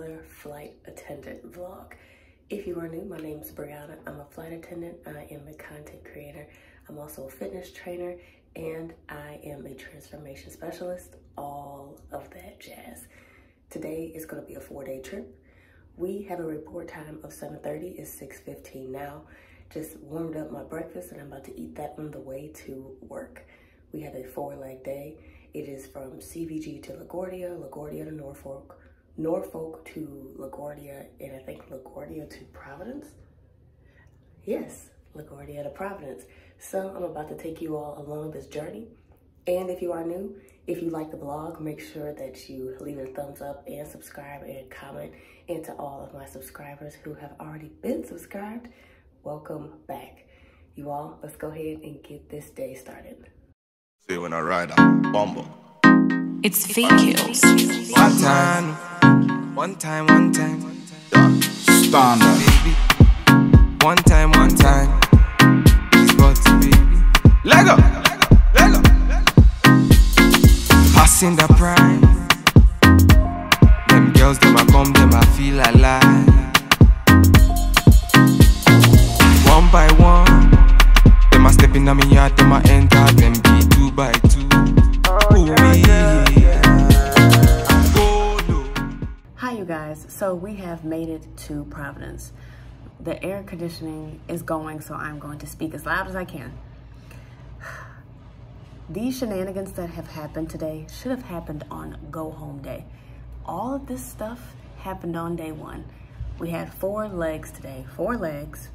another flight attendant vlog. If you are new, my name is Brianna. I'm a flight attendant. I am a content creator. I'm also a fitness trainer, and I am a transformation specialist, all of that jazz. Today is going to be a 4-day trip. We have a report time of 7:30. It's 6:15 now. Just warmed up my breakfast and I'm about to eat that on the way to work. We have a 4-leg day. It is from CVG to LaGuardia, LaGuardia to Norfolk, Norfolk to LaGuardia, and I think LaGuardia to Providence. Yes, LaGuardia to Providence. So I'm about to take you all along this journey. And if you are new, if you like the vlog, make sure that you leave it a thumbs up and subscribe and comment. And to all of my subscribers who have already been subscribed, welcome back. You all, let's go ahead and get this day started. See when I ride on Bumble. It's fake kills. One time. Standard. Baby. One time. It's got to be. Lego. Passing the prime. Them girls, them I come, them I feel alive. One by one. Them I step in on me yard, them I enter, them be 2 by 2. Hi you guys, so we have made it to Providence. The air conditioning is going, so I'm going to speak as loud as I can. These shenanigans that have happened today should have happened on go home day. All of this stuff happened on day 1. We had 4 legs today, 4 legs.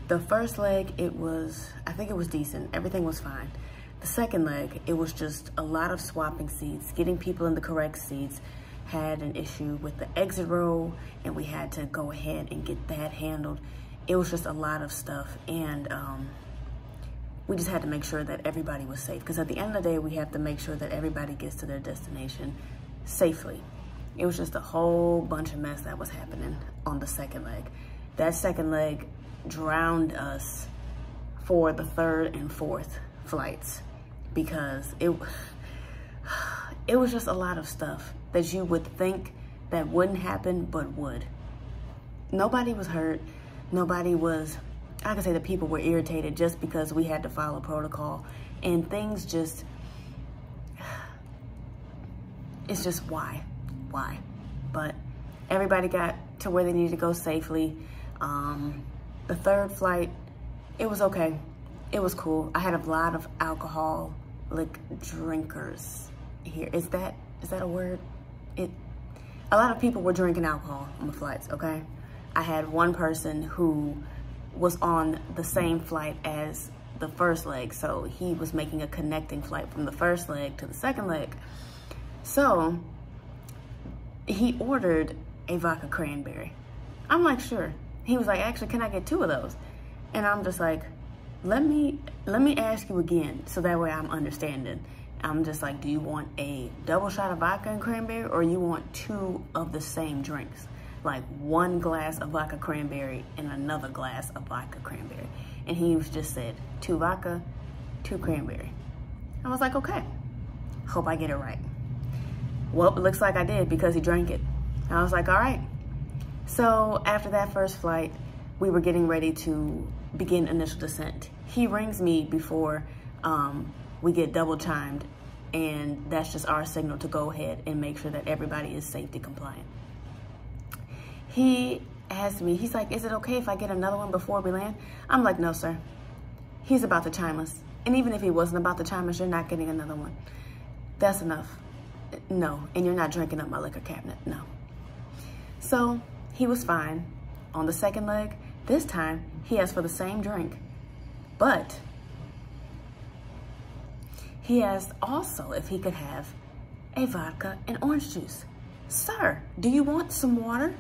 The first leg, I think it was decent. Everything was fine. The second leg, it was just a lot of swapping seats, getting people in the correct seats. Had an issue with the exit row, and we had to go ahead and get that handled. It was just a lot of stuff, and we just had to make sure that everybody was safe, because at the end of the day, we have to make sure that everybody gets to their destination safely. It was just a whole bunch of mess that was happening on the second leg. That second leg drowned us for the 3rd and 4th flights, because it was just a lot of stuff that you would think that wouldn't happen, but would. Nobody was hurt. Nobody was, I can say the people were irritated just because we had to follow protocol, and things just, it's just why? But everybody got to where they needed to go safely. The 3rd flight, it was okay. It was cool. I had a lot of alcoholic drinkers here. Is that a word? A lot of people were drinking alcohol on the flights, okay? I had one person who was on the same flight as the first leg, so he was making a connecting flight from the first leg to the second leg. So he ordered a vodka cranberry. I'm like, sure. He was like, actually, can I get 2 of those? And I'm just like, let me ask you again, so that way I'm understanding. I'm just like, do you want a double shot of vodka and cranberry, or you want 2 of the same drinks? Like 1 glass of vodka cranberry and another glass of vodka cranberry. And he just said, 2 vodka, 2 cranberry. I was like, okay, hope I get it right. Well, it looks like I did, because he drank it. I was like, all right. So after that first flight, we were getting ready to begin initial descent. He rings me before we get double chimed, and that's just our signal to go ahead and make sure that everybody is safety compliant. He asked me, he's like, is it okay if I get another one before we land? I'm like, no, sir. He's about to chime us. And even if he wasn't about to chime us, you're not getting another one. That's enough. No, and you're not drinking up my liquor cabinet, no. So he was fine. On the second leg, this time, he asked for the same drink, but he asked also if he could have a vodka and orange juice. Sir, do you want some water?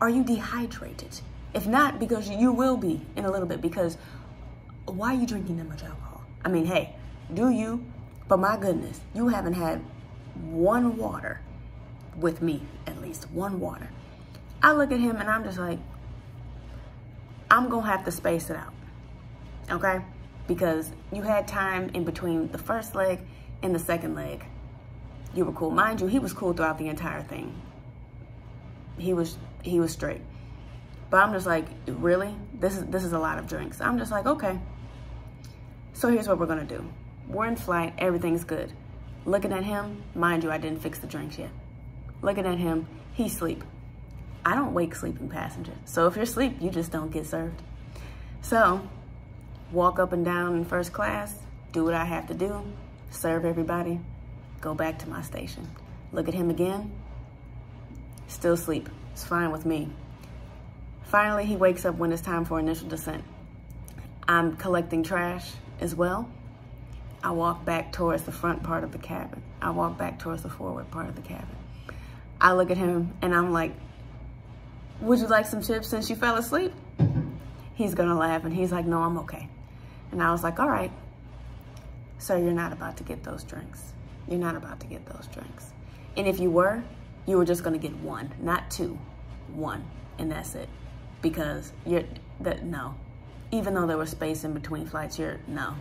Are you dehydrated? If not, because you will be in a little bit, because why are you drinking that much alcohol? I mean, hey, do you? But my goodness, you haven't had 1 water with me, at least 1 water. I look at him and I'm just like, I'm gonna have to space it out, okay? Because you had time in between the first leg and the second leg. You were cool. Mind you, he was cool throughout the entire thing. He was straight. But I'm just like, really? This is a lot of drinks. I'm just like, okay. So here's what we're gonna do. We're in flight, everything's good. Looking at him, mind you, I didn't fix the drinks yet. Looking at him, he's asleep. I don't wake sleeping passengers. So if you're asleep, you just don't get served. So, walk up and down in first class, do what I have to do, serve everybody, go back to my station. Look at him again, still asleep. It's fine with me. Finally, he wakes up when it's time for initial descent. I'm collecting trash as well. I walk back towards the front part of the cabin. I walk back towards the forward part of the cabin. I look at him and I'm like, would you like some chips since you fell asleep? He's gonna laugh and he's like, no, I'm okay. And I was like, all right, sir, you're not about to get those drinks. You're not about to get those drinks. And if you were just gonna get one, not two, one, and that's it. Because no. Even though there was space in between flights, no,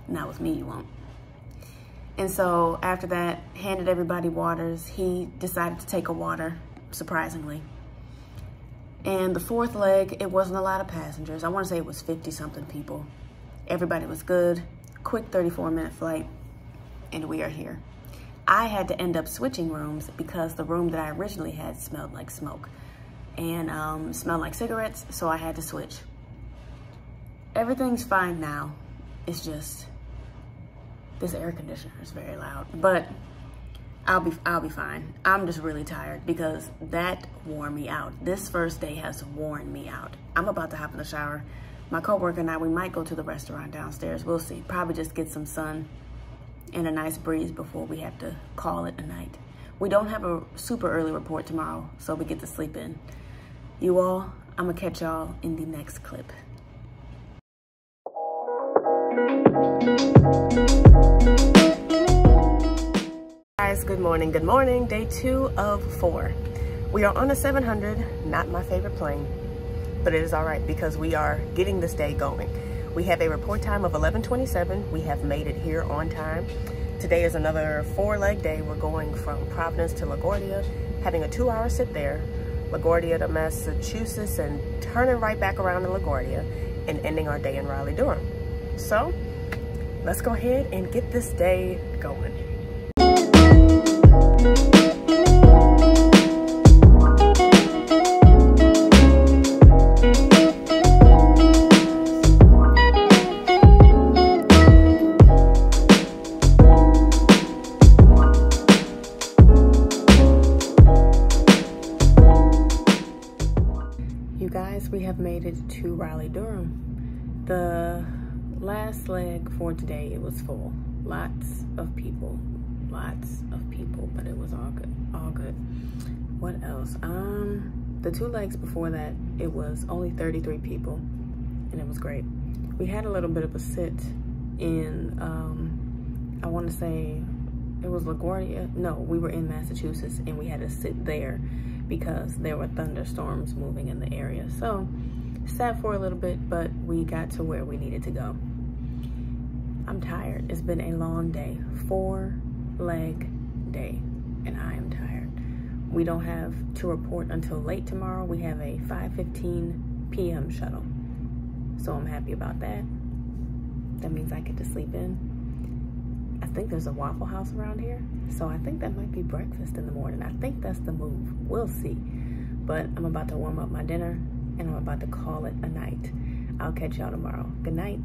not with me, you won't. And so after that, handed everybody waters. He decided to take a water, surprisingly. And the fourth leg, it wasn't a lot of passengers. I want to say it was 50-something people. Everybody was good. Quick 34-minute flight, and we are here. I had to end up switching rooms because the room that I originally had smelled like smoke and smelled like cigarettes, so I had to switch. Everything's fine now. It's just this air conditioner is very loud, but I'll be fine. I'm just really tired because that wore me out. This first day has worn me out. I'm about to hop in the shower. My coworker and I, we might go to the restaurant downstairs. We'll see. Probably just get some sun and a nice breeze before we have to call it a night. We don't have a super early report tomorrow, so we get to sleep in. You all, I'm gonna catch y'all in the next clip. Guys, good morning. Good morning. Day 2 of 4. We are on a 700, not my favorite plane, but it is all right because we are getting this day going. We have a report time of 11:27. We have made it here on time. Today is another 4-leg day. We're going from Providence to LaGuardia, having a 2-hour sit there, LaGuardia to Massachusetts, and turning right back around to LaGuardia and ending our day in Raleigh-Durham. So let's go ahead and get this day going. You guys, we have made it to Raleigh-Durham. The last leg for today, it was full. Lots of people, but it was all good, all good. What else? The 2 legs before that, it was only 33 people, and it was great. We had a little bit of a sit in, I want to say it was LaGuardia. No, we were in Massachusetts, and we had to sit there because there were thunderstorms moving in the area. So sat for a little bit, but we got to where we needed to go. I'm tired. It's been a long day, 4-leg day, and I am tired. We don't have to report until late tomorrow. We have a 5:15 p.m. shuttle, so I'm happy about that. That means I get to sleep in. I think there's a Waffle House around here, so I think that might be breakfast in the morning. I think that's the move. We'll see. But I'm about to warm up my dinner, and I'm about to call it a night. I'll catch y'all tomorrow. Good night.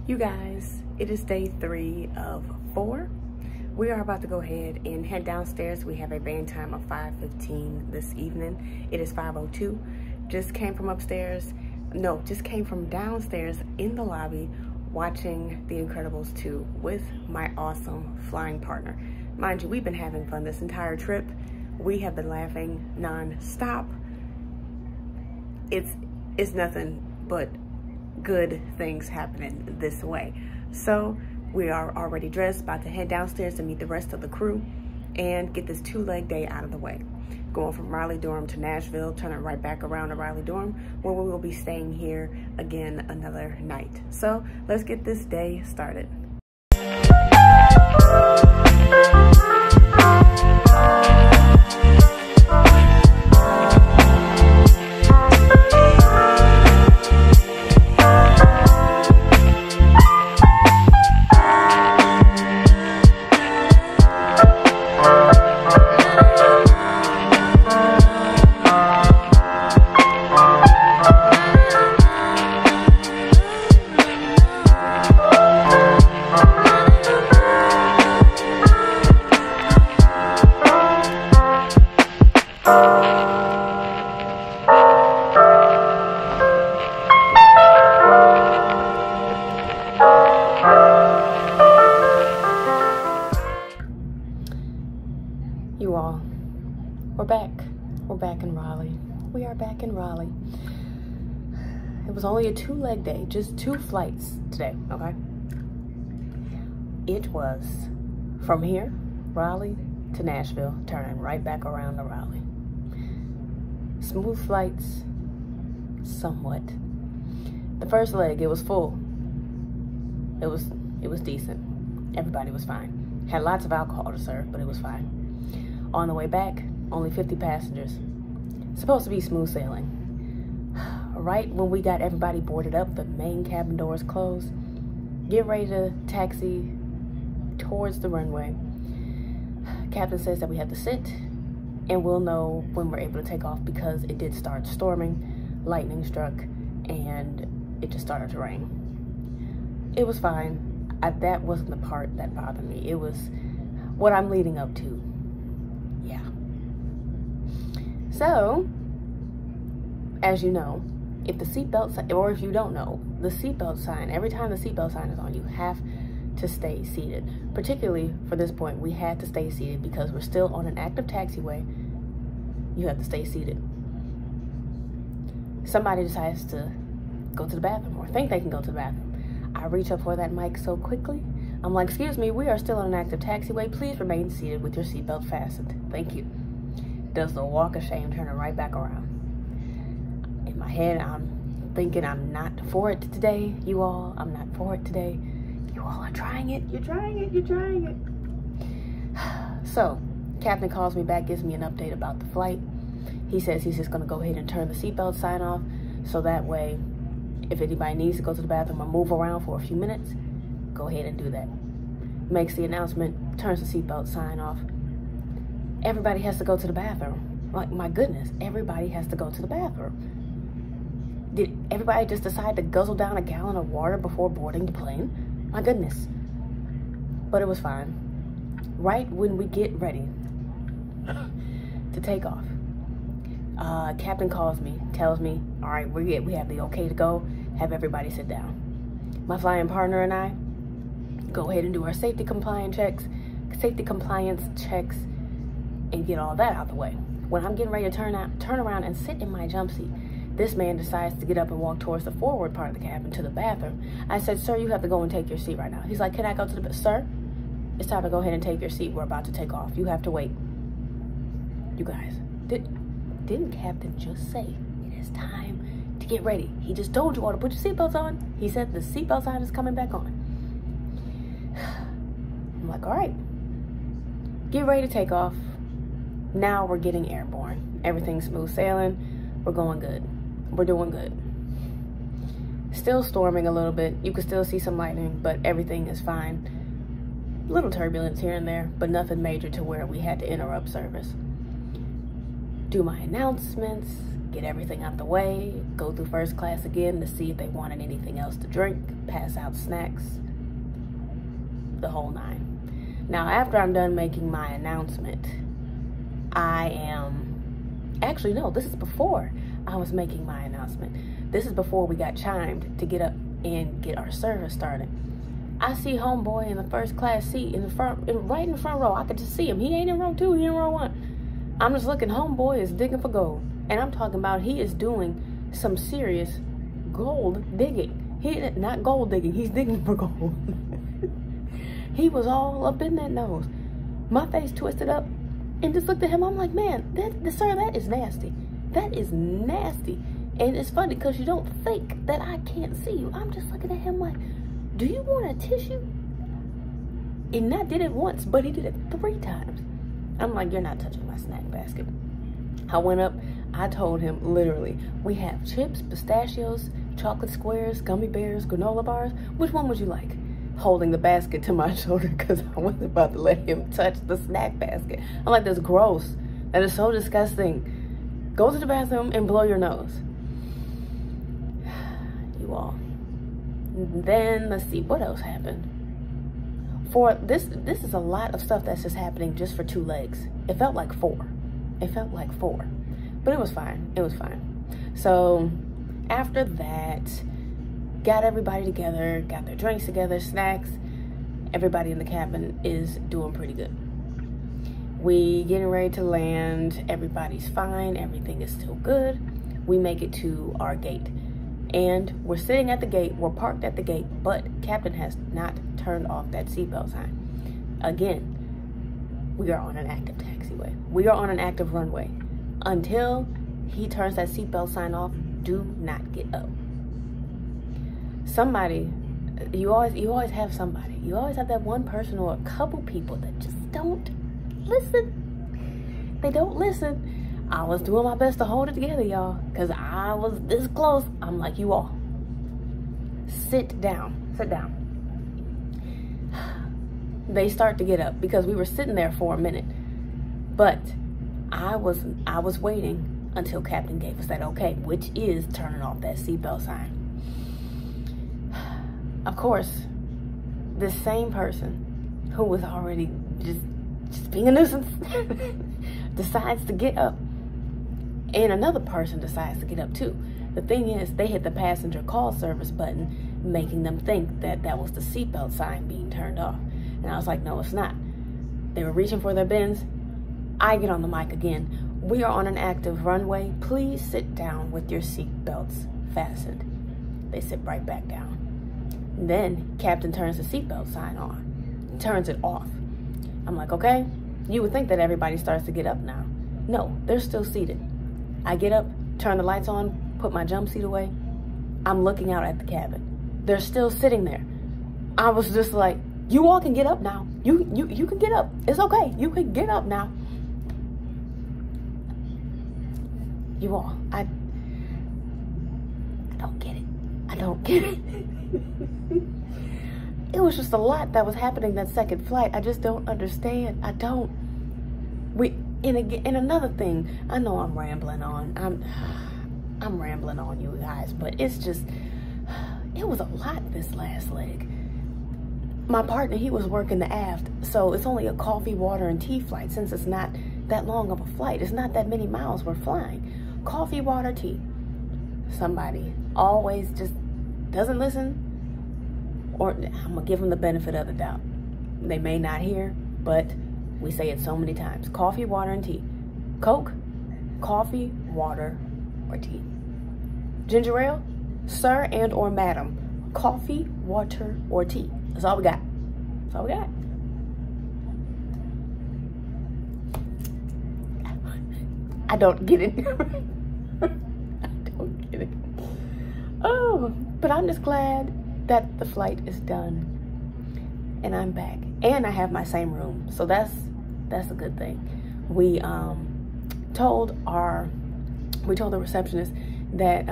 You guys, it is day 3 of 4. We are about to go ahead and head downstairs. We have a van time of 5:15 this evening. It is 5:02. Just came from upstairs. No, just came from downstairs in the lobby watching The Incredibles 2 with my awesome flying partner. Mind you, we've been having fun this entire trip. We have been laughing non-stop. It's nothing but good things happening this way. So we are already dressed, about to head downstairs to meet the rest of the crew. and get this 2-leg day out of the way. Going from Raleigh-Durham to Nashville, turning right back around to Raleigh-Durham, where we will be staying here again another night. So let's get this day started. You all, we're back. We're back in Raleigh. We are back in Raleigh. It was only a 2-leg day, just 2 flights today, okay? It was from here, Raleigh, to Nashville, turning right back around to Raleigh. Smooth flights, somewhat. The first leg, it was full. It was decent. Everybody was fine. Had lots of alcohol to serve, but it was fine. On the way back, only 50 passengers. Supposed to be smooth sailing. Right when we got everybody boarded up, the main cabin doors closed. Get ready to taxi towards the runway. Captain says that we have to sit, and we'll know when we're able to take off because it did start storming, lightning struck, and it just started to rain. It was fine. That wasn't the part that bothered me. It was what I'm leading up to. Yeah. So, as you know, if the seatbelt sign, or if you don't know, the seatbelt sign, every time the seatbelt sign is on, you have to stay seated. Particularly for this point, we had to stay seated because we're still on an active taxiway. You have to stay seated. Somebody decides to go to the bathroom or think they can go to the bathroom. I reach up for that mic so quickly. I'm like, excuse me, we are still on an active taxiway. Please remain seated with your seatbelt fastened. Thank you. Does the walk of shame, turning right back around. In my head, I'm thinking I'm not for it today, you all. I'm not for it today. You all are trying it. You're trying it. You're trying it. So, Captain calls me back, gives me an update about the flight. He says he's just going to go ahead and turn the seatbelt sign off so that way, if anybody needs to go to the bathroom or move around for a few minutes, go ahead and do that. Makes the announcement, turns the seatbelt sign off. Everybody has to go to the bathroom. Like, my goodness, everybody has to go to the bathroom. Did everybody just decide to guzzle down a gallon of water before boarding the plane? My goodness. But it was fine. Right when we get ready to take off, Captain calls me, tells me, all right, we have the okay to go, have everybody sit down. My flying partner and I go ahead and do our safety compliance checks, and get all that out the way. When I'm getting ready to turn around and sit in my jump seat, this man decides to get up and walk towards the forward part of the cabin to the bathroom. I said, sir, you have to go and take your seat right now. He's like, can I go to the, sir, it's time to go ahead and take your seat. We're about to take off. You have to wait. You guys, didn't Captain just say it is time to get ready? He just told you all to put your seatbelts on. He said the seatbelt sign is coming back on. I'm like, all right, get ready to take off. Now we're getting airborne. Everything's smooth sailing. We're going good. We're doing good. Still storming a little bit. You can still see some lightning, but everything is fine. Little turbulence here and there, but nothing major to where we had to interrupt service. Do my announcements, get everything out the way, go through first class again to see if they wanted anything else to drink, pass out snacks, the whole nine. Now, after I'm done making my announcement, actually, no, this is before I was making my announcement. This is before we got chimed to get up and get our service started. I see homeboy in the first class seat in the front, right in the front row. I could just see him. He ain't in row 2, he in row 1. I'm just looking, homeboy is digging for gold. And I'm talking about he is doing some serious gold digging. Not gold digging, he's digging for gold. He was all up in that nose. My face twisted up and just looked at him. I'm like, man, sir, that is nasty. That is nasty. And it's funny because you don't think that I can't see you. I'm just looking at him like, do you want a tissue? And not did it once, but he did it 3 times. I'm like, you're not touching my snack basket. I went up, I told him literally, we have chips, pistachios, chocolate squares, gummy bears, granola bars. Which one would you like? Holding the basket to my shoulder because I wasn't about to let him touch the snack basket. I'm like, that's gross. That is so disgusting. Go to the bathroom and blow your nose. You all. Then let's see, what else happened? For this is a lot of stuff that's just happening just for 2 legs. It felt like 4. It felt like 4. But it was fine. It was fine. So after that, got everybody together, got their drinks together, snacks. Everybody in the cabin is doing pretty good. We getting ready to land. Everybody's fine. Everything is still good. We make it to our gate. And we're sitting at the gate. We're parked at the gate, but Captain has not turned off that seatbelt sign. Again, we are on an active taxiway. We are on an active runway. Until he turns that seatbelt sign off, do not get up. Somebody, you always have somebody. You always have that one person or a couple people that just don't listen. They don't listen. I was doing my best to hold it together, y'all, because I was this close. I'm like, you all, sit down, sit down. They start to get up because we were sitting there for a minute, but I was waiting until Captain gave us that okay, which is turning off that seatbelt sign. Of course, this same person who was already just being a nuisance decides to get up. And another person decides to get up too. The thing is, they hit the passenger call service button, making them think that that was the seatbelt sign being turned off. And I was like, no, it's not. They were reaching for their bins. I get on the mic again. We are on an active runway. Please sit down with your seatbelts fastened. They sit right back down. Then Captain turns the seatbelt sign on, turns it off. I'm like, okay. You would think that everybody starts to get up now. No, they're still seated. I get up, turn the lights on, put my jump seat away. I'm looking out at the cabin. They're still sitting there. I was just like, you all can get up now. You can get up. It's okay. You can get up now. You all, I don't get it. I don't get it. It was just a lot that was happening that second flight. I just don't understand. I don't. And another thing, I know I'm rambling on. I'm rambling on, you guys, but it's just, it was a lot this last leg. My partner, he was working the aft, so it's only a coffee, water, and tea flight since it's not that long of a flight. It's not that many miles we're flying. Coffee, water, tea. Somebody always just doesn't listen, or I'm gonna give them the benefit of the doubt. They may not hear, but we say it so many times. Coffee, water, and tea. Coke, coffee, water, or tea. Ginger ale, sir and or madam. Coffee, water, or tea. That's all we got. That's all we got. I don't get it. I don't get it. Oh, but I'm just glad that the flight is done and I'm back. And I have my same room, so that's a good thing. We told the receptionist that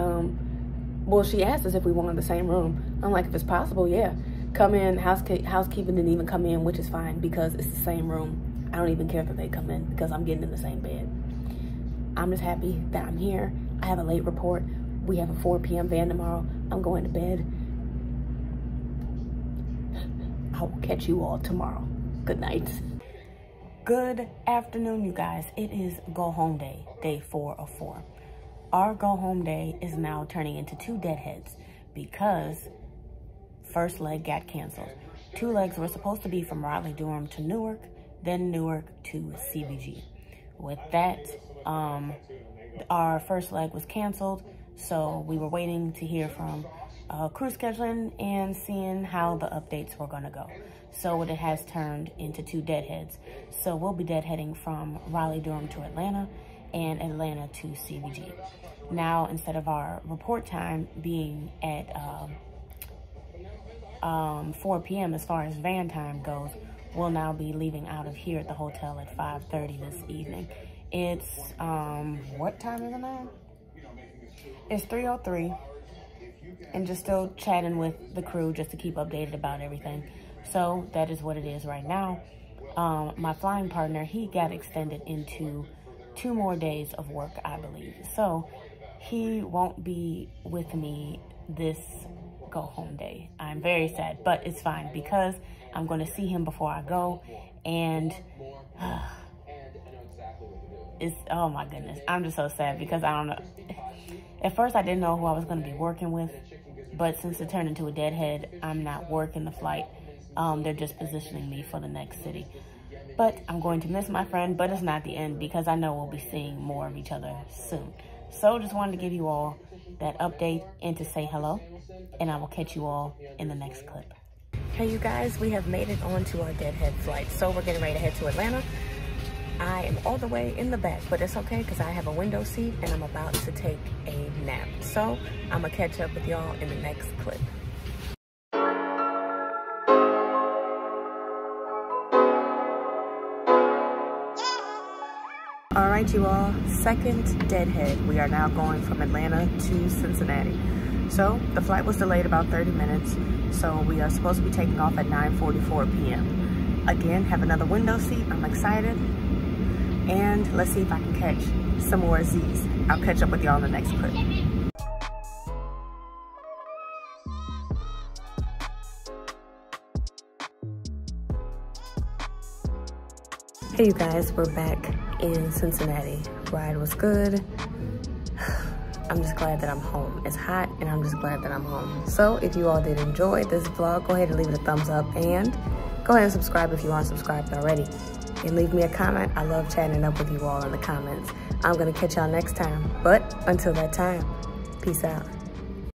well, she asked us if we wanted the same room. I'm like, if it's possible, yeah. Come in. Housekeeping didn't even come in, which is fine because it's the same room. I don't even care that they come in because I'm getting in the same bed. I'm just happy that I'm here. I have a late report. We have a 4 p.m. van tomorrow. I'm going to bed. I will catch you all tomorrow. Good night. Good afternoon, you guys. It is go home day, day 4 of 4. Our go home day is now turning into 2 deadheads because first leg got canceled. 2 legs were supposed to be from Raleigh-Durham to Newark, then Newark to CBG. With that, our first leg was canceled, so we were waiting to hear from crew scheduling and seeing how the updates were gonna go. So it has turned into 2 deadheads. So we'll be deadheading from Raleigh-Durham to Atlanta and Atlanta to CBG. Now, instead of our report time being at 4 p.m. as far as van time goes, we'll now be leaving out of here at the hotel at 5:30 this evening. It's, what time is it now? It's 3:03, and just still chatting with the crew just to keep updated about everything. So that is what it is right now. My flying partner, he got extended into 2 more days of work, I believe. So he won't be with me this go home day. I'm very sad, but it's fine because I'm going to see him before I go. And it's, oh my goodness, I'm just so sad because I don't know. At first I didn't know who I was going to be working with, but since it turned into a deadhead, I'm not working the flight. They're just positioning me for the next city. But I'm going to miss my friend, but it's not the end because I know we'll be seeing more of each other soon. So just wanted to give you all that update and to say hello, and I will catch you all in the next clip. Hey you guys, we have made it on to our deadhead flight. So we're getting ready to head to Atlanta. I am all the way in the back, but it's okay because I have a window seat and I'm about to take a nap. So I'm gonna catch up with y'all in the next clip. All right, you all, second deadhead. We are now going from Atlanta to Cincinnati. So the flight was delayed about 30 minutes. So we are supposed to be taking off at 9:44 p.m. Again, have another window seat. I'm excited. And let's see if I can catch some more Z's. I'll catch up with y'all in the next clip. Hey you guys, we're back in Cincinnati. Ride was good. I'm just glad that I'm home. It's hot and I'm just glad that I'm home. So if you all did enjoy this vlog, go ahead and leave it a thumbs up and go ahead and subscribe if you aren't subscribed already. And leave me a comment. I love chatting up with you all in the comments. I'm gonna catch y'all next time. But until that time, peace out.